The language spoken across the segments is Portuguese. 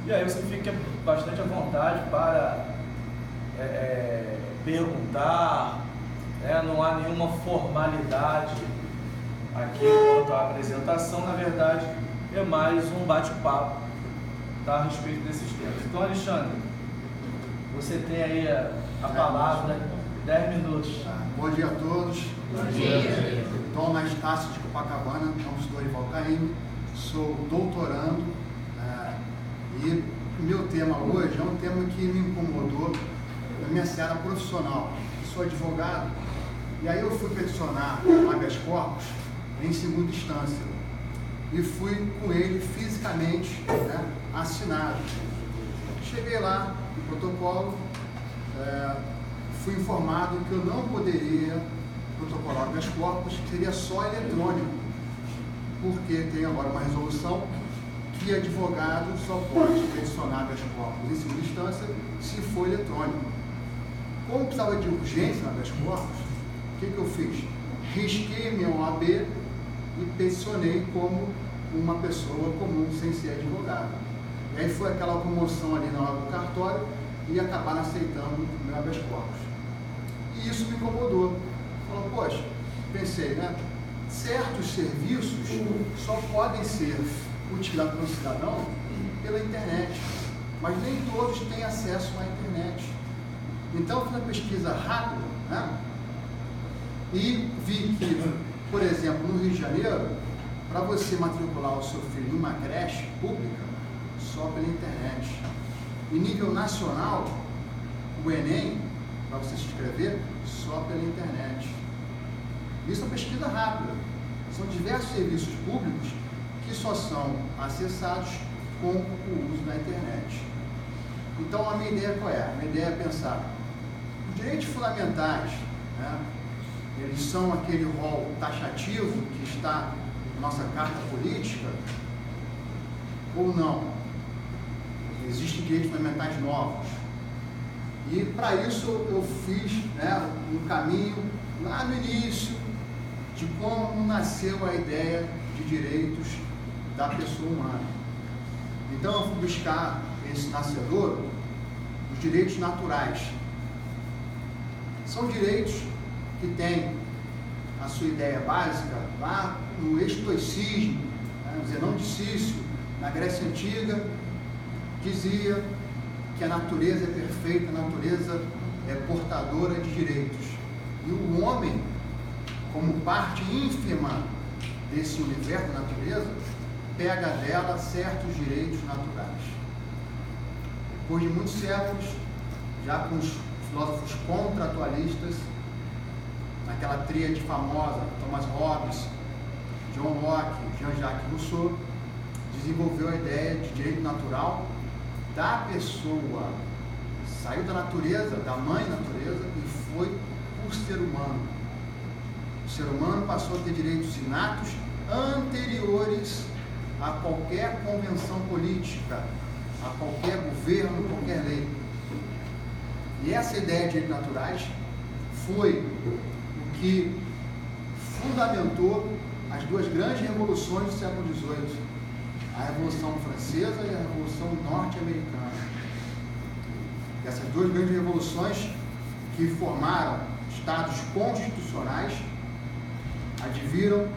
E aí você fica bastante à vontade para perguntar, né? Não há nenhuma formalidade aqui quanto à apresentação, na verdade é mais um bate-papo, tá, a respeito desses temas. Então, Alexandre, você tem aí a palavra, 10 minutos. Bom dia a todos. Bom dia. Dom Estácio de Copacabana, sou Dorival Caymmi, sou doutorando e o meu tema hoje é um tema que me incomodou na minha seara profissional. Eu sou advogado e aí eu fui peticionar o habeas corpus em segunda instância e fui com ele fisicamente, né, assinado. Cheguei lá no protocolo, fui informado que eu não poderia protocolar habeas corpus, que seria só eletrônico, porque tem agora uma resolução que advogado só pode peticionar habeas corpus em segunda instância se for eletrônico. Como precisava de urgência no habeas corpus, o que eu fiz? Risquei minha OAB e peticionei como uma pessoa comum, sem ser advogado. E aí foi aquela comoção ali na hora do cartório e acabaram aceitando o meu habeas corpus. E isso me incomodou. Falou, poxa, pensei, né? Certos serviços só podem ser utilizados pelo cidadão pela internet, mas nem todos têm acesso à internet. Então, fiz uma pesquisa rápida, né? E vi que, por exemplo, no Rio de Janeiro, para você matricular o seu filho em uma creche pública, só pela internet. Em nível nacional, o Enem, para você se inscrever, só pela internet. Isso é uma pesquisa rápida. São diversos serviços públicos que só são acessados com o uso da internet. Então, a minha ideia qual é? A minha ideia é pensar, os direitos fundamentais, né, eles são aquele rol taxativo que está na nossa carta política, ou não? Existem direitos fundamentais novos. E para isso eu fiz, né, um caminho lá no início de como nasceu a ideia de direitos da pessoa humana. Então eu fui buscar esse nascedor, os direitos naturais. São direitos que têm a sua ideia básica lá no estoicismo, né, no Zenão de Cício, na Grécia Antiga, dizia que a natureza é perfeita, a natureza é portadora de direitos. E o homem, como parte ínfima desse universo da natureza, pega dela certos direitos naturais. Depois de muitos séculos, já com os filósofos contratualistas, naquela tríade famosa, Thomas Hobbes, John Locke, Jean-Jacques Rousseau, desenvolveu a ideia de direito natural da pessoa. Saiu da natureza, da mãe natureza, e foi para o ser humano. O ser humano passou a ter direitos inatos anteriores a qualquer convenção política, a qualquer governo, qualquer lei. E essa ideia de direitos naturais foi o que fundamentou as duas grandes revoluções do século XVIII, a Revolução Francesa e a Revolução Norte-Americana. Essas duas grandes revoluções que formaram estados constitucionais adviram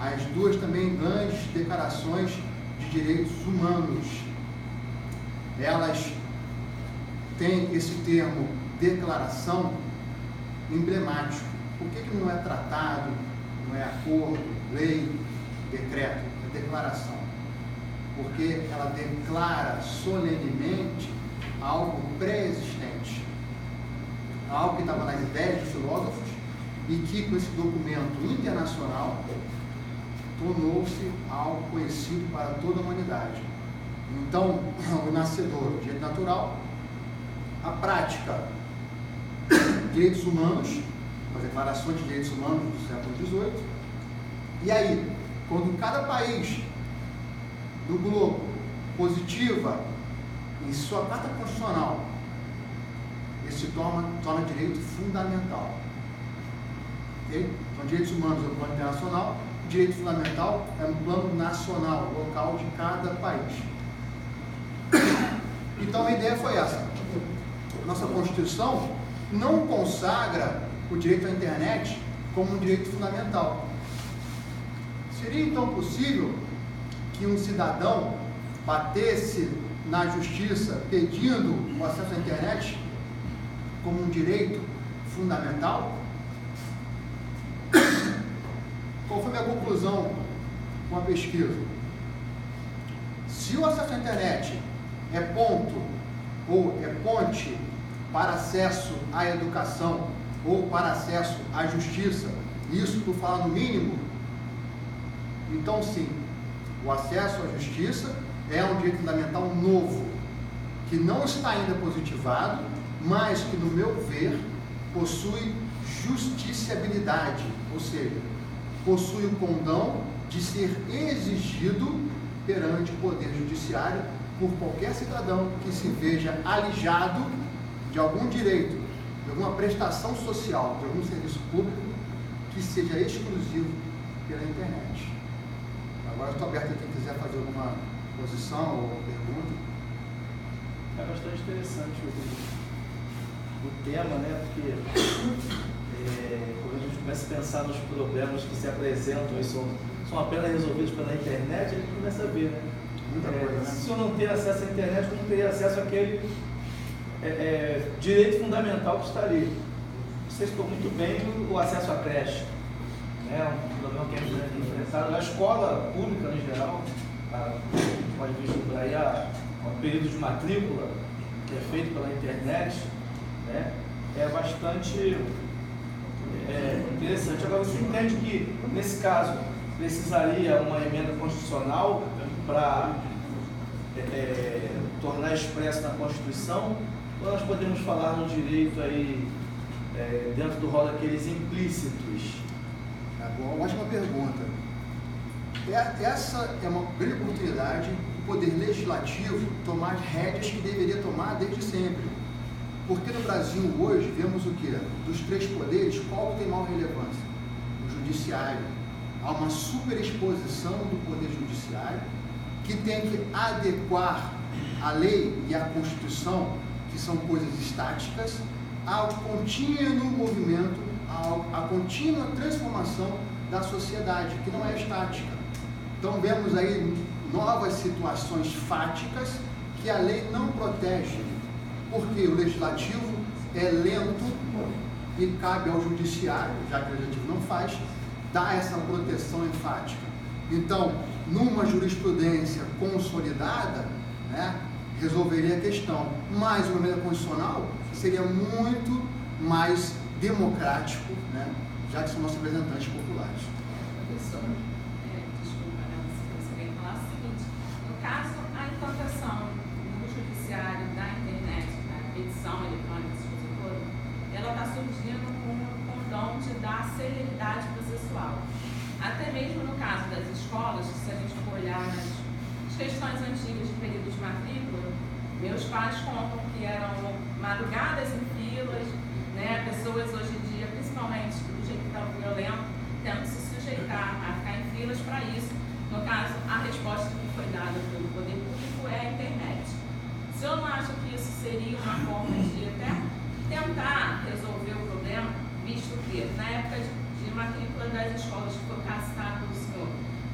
as duas também grandes declarações de direitos humanos. Elas têm esse termo declaração emblemático. Por que não é tratado, não é acordo, lei, decreto? É declaração. Porque ela declara solenemente algo pré-existente, algo que estava nas ideias dos filósofos e que, com esse documento internacional, tornou-se algo conhecido para toda a humanidade. Então, o nascedor, o direito natural, a prática, direitos humanos, as declarações de direitos humanos do século XVIII, e aí, quando cada país do globo positiva em sua carta constitucional, esse torna direito fundamental. Okay? Então, direitos humanos é o plano internacional, direito fundamental é um plano nacional, local de cada país. Então a ideia foi essa. Nossa Constituição não consagra o direito à internet como um direito fundamental. Seria então possível que um cidadão batesse na justiça pedindo o acesso à internet como um direito fundamental? Qual foi a minha conclusão com a pesquisa? Se o acesso à internet é ponto ou é ponte para acesso à educação ou para acesso à justiça, isso por falar no mínimo, então sim, o acesso à justiça é um direito fundamental novo, que não está ainda positivado, mas que, no meu ver, possui justiciabilidade, ou seja, possui o condão de ser exigido perante o Poder Judiciário por qualquer cidadão que se veja alijado de algum direito, de alguma prestação social, de algum serviço público que seja exclusivo pela internet. Agora estou aberto a quem quiser fazer alguma posição ou pergunta. É bastante interessante o tema, né? Porque quando a gente começa a pensar nos problemas que se apresentam e são apenas resolvidos pela internet, a gente começa a ver, né? Muita coisa, né? Se eu não ter acesso à internet, eu não teria acesso àquele direito fundamental que está ali. Você citou muito bem o acesso à creche, né? Um problema que é enfrentado na escola pública em geral. Pode vislumbrar aí o período de matrícula que é feito pela internet, né? É bastante interessante. Agora, você entende que, nesse caso, precisaria uma emenda constitucional para tornar expresso na Constituição, ou nós podemos falar no direito aí, dentro do rol daqueles implícitos? Uma ótima pergunta. Essa é uma grande oportunidade do Poder Legislativo tomar rédeas que deveria tomar desde sempre. Porque no Brasil hoje vemos o quê? Dos três poderes, qual tem maior relevância? O Judiciário. Há uma superexposição do Poder Judiciário que tem que adequar a lei e a Constituição, que são coisas estáticas, ao contínuo movimento, à contínua transformação da sociedade, que não é estática. Então vemos aí novas situações fáticas que a lei não protege, porque o legislativo é lento e cabe ao judiciário, já que o legislativo não faz, dar essa proteção enfática. Então, numa jurisprudência consolidada, né, resolveria a questão, mas uma emenda constitucional seria muito mais democrático, né, já que são nossos representantes populares. Professor, desculpa, você vem falar o seguinte: no caso, a implantação no judiciário da internet, da petição eletrônica, ela está surgindo com o condão de dar celeridade processual. Até mesmo no caso das escolas, se a gente for olhar nas questões antigas de período de matrícula, meus pais contam que eram madrugadas em filas, né, pessoas hoje em dia, principalmente do jeito que está violento, tendo que se sujeitar a ficar em filas para isso. No caso, a resposta que foi dada pelo poder público é a internet. O senhor não acha que isso seria uma forma de até tentar resolver o problema, visto que na época de matrícula das escolas, que foi o caso citado pelo senhor,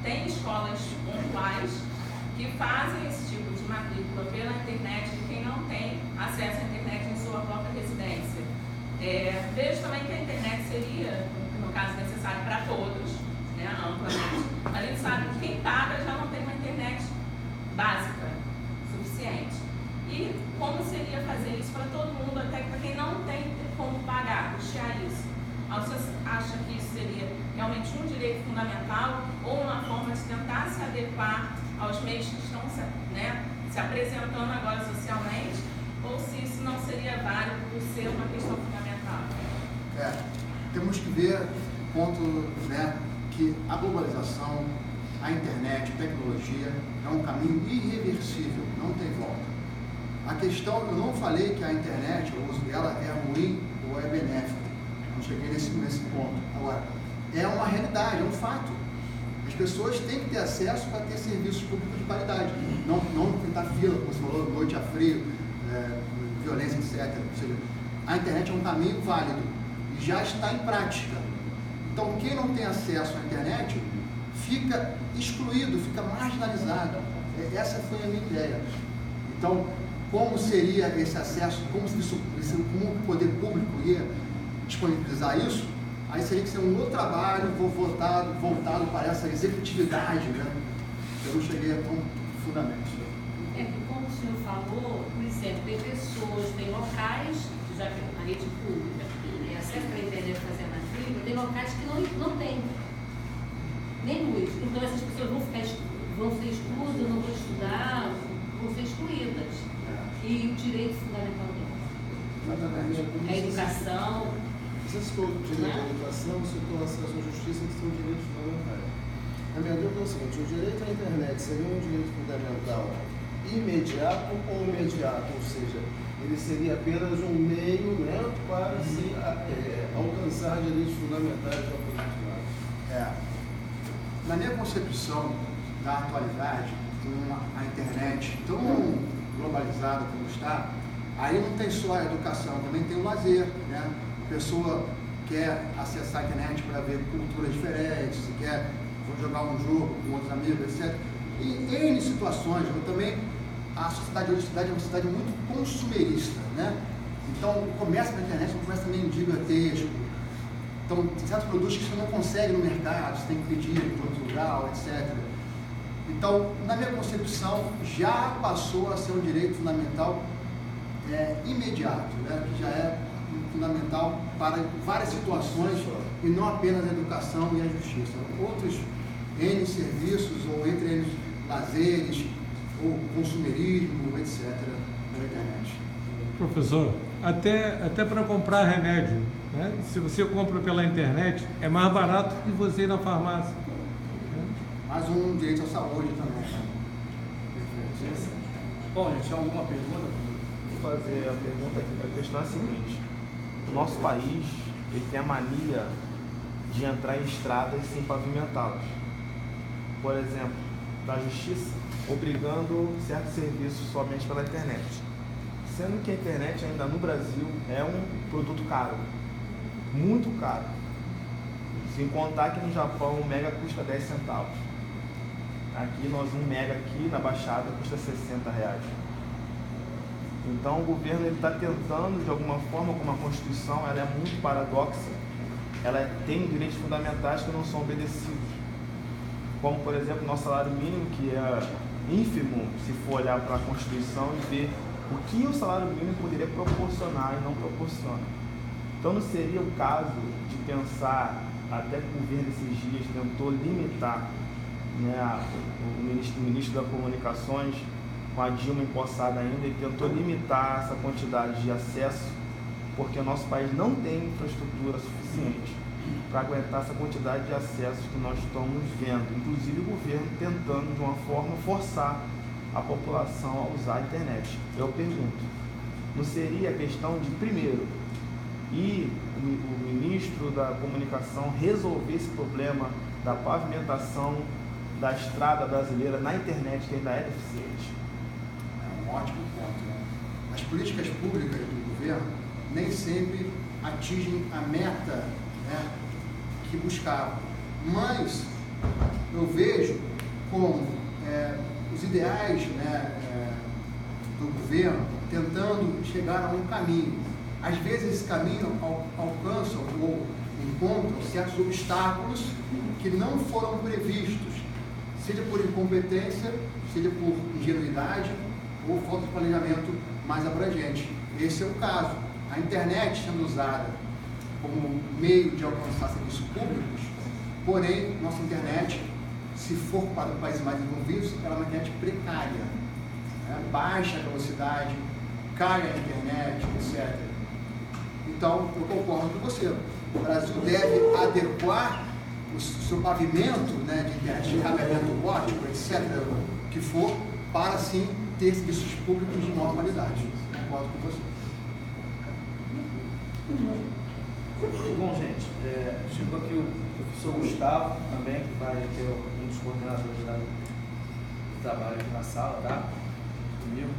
tem escolas pontuais que fazem esse tipo de matrícula pela internet de quem não tem acesso à internet em sua própria residência. Vejo também que a internet seria, no caso, necessário para todos, né, amplamente. A gente sabe que quem paga já não tem uma internet básica, suficiente. E como seria fazer isso para todo mundo, até para quem não tem como pagar, custear isso? Você acha que isso seria realmente um direito fundamental ou uma forma de tentar se adequar aos meios que estão se apresentando agora socialmente, ou se isso não seria válido por ser uma questão fundamental? Temos que ver o ponto, né, que a globalização, a internet, a tecnologia é um caminho irreversível, não tem volta. A questão, eu não falei que a internet, o uso dela é ruim ou é benéfico. Não cheguei nesse ponto. Agora, é uma realidade, é um fato. As pessoas têm que ter acesso para ter serviços públicos de qualidade. Não tentar fila, como você falou, noite a frio, violência, etc. Ou seja, a internet é um caminho válido e já está em prática. Então, quem não tem acesso à internet fica excluído, fica marginalizado. Essa foi a minha ideia. Então, como seria esse acesso, como o poder público ia disponibilizar isso? Aí seria que ser um outro trabalho voltado para essa executividade, né? Eu não cheguei a tão profundamente. É que, como o senhor falou, por exemplo, tem pessoas, tem locais, já que a rede pública tem acesso à internet fazendo a fibra, tem locais que não tem nem luz. Então essas pessoas vão ser excluídas, não vão estudar, vão ser excluídas. E o direito fundamental delas. A educação. Você citou o direito à educação, citou o acesso à justiça, que são direitos fundamentais. A minha dúvida é o seguinte: o direito à internet seria um direito fundamental imediato ou imediato? Ou seja, ele seria apenas um meio, né, para se alcançar direitos fundamentais da coletividade? Na minha concepção da atualidade, com a internet tão globalizada como está, aí não tem só a educação, também tem o lazer, né? A pessoa quer acessar a internet para ver culturas diferentes, se quer jogar um jogo com outros amigos, etc. E em situações, também a sociedade hoje é uma sociedade muito consumerista, né? Então, o comércio na internet é um comércio também gigantesco. Então, tem certos produtos que você não consegue no mercado, você tem que pedir de outro lugar, etc. Então, na minha concepção, já passou a ser um direito fundamental imediato, né? Que já é fundamental para várias situações e não apenas a educação e a justiça. Outros N serviços, ou entre eles lazeres, ou consumerismo, etc. na internet. Professor, até para comprar remédio, né? Se você compra pela internet, é mais barato que você ir na farmácia. Mais um direito à saúde também. Bom, gente, alguma pergunta? Vou fazer a pergunta aqui. A questão é a seguinte: o nosso país ele tem a mania de entrar em estradas sem pavimentá-las. Por exemplo, da justiça, obrigando certos serviços somente pela internet. Sendo que a internet ainda no Brasil é um produto caro, muito caro. Sem contar que no Japão um mega custa 10 centavos. Aqui um mega aqui na Baixada custa R$60. Então o governo está tentando, de alguma forma, como a Constituição ela é muito paradoxa, ela tem direitos fundamentais que não são obedecidos. Como, por exemplo, nosso salário mínimo, que é ínfimo, se for olhar para a Constituição e ver o que o salário mínimo poderia proporcionar e não proporciona. Então não seria o caso de pensar, até que o governo esses dias tentou limitar, né, o ministro das Comunicações, com a Dilma empossada ainda, ele tentou limitar essa quantidade de acesso, porque o nosso país não tem infraestrutura suficiente para aguentar essa quantidade de acessos que nós estamos vendo. Inclusive o governo tentando, de uma forma, forçar a população a usar a internet. Eu pergunto, não seria a questão de, primeiro, o ministro da Comunicação resolver esse problema da pavimentação da estrada brasileira na internet, que ainda é deficiente? É um ótimo ponto, né? As políticas públicas do governo nem sempre atingem a meta, né, que buscavam, mas eu vejo como os ideais, né, do governo tentando chegar a um caminho. Às vezes esse caminho alcançam ou encontram certos obstáculos que não foram previstos, seja por incompetência, seja por ingenuidade ou falta de planejamento mais abrangente. Esse é o caso. A internet sendo usada como meio de alcançar serviços públicos, porém, nossa internet, se for para os países mais desenvolvidos, ela é uma internet precária, né? Baixa velocidade, cai a internet, etc. Então, eu concordo com você. O Brasil deve adequar o seu pavimento, né, de internet, de cabeamento óptico, etc., o que for, para sim ter serviços públicos de maior qualidade. Concordo com você. Bom, gente, chegou aqui o professor Gustavo também, que vai ter um dos coordenadores do trabalho aqui na sala, tá? Comigo.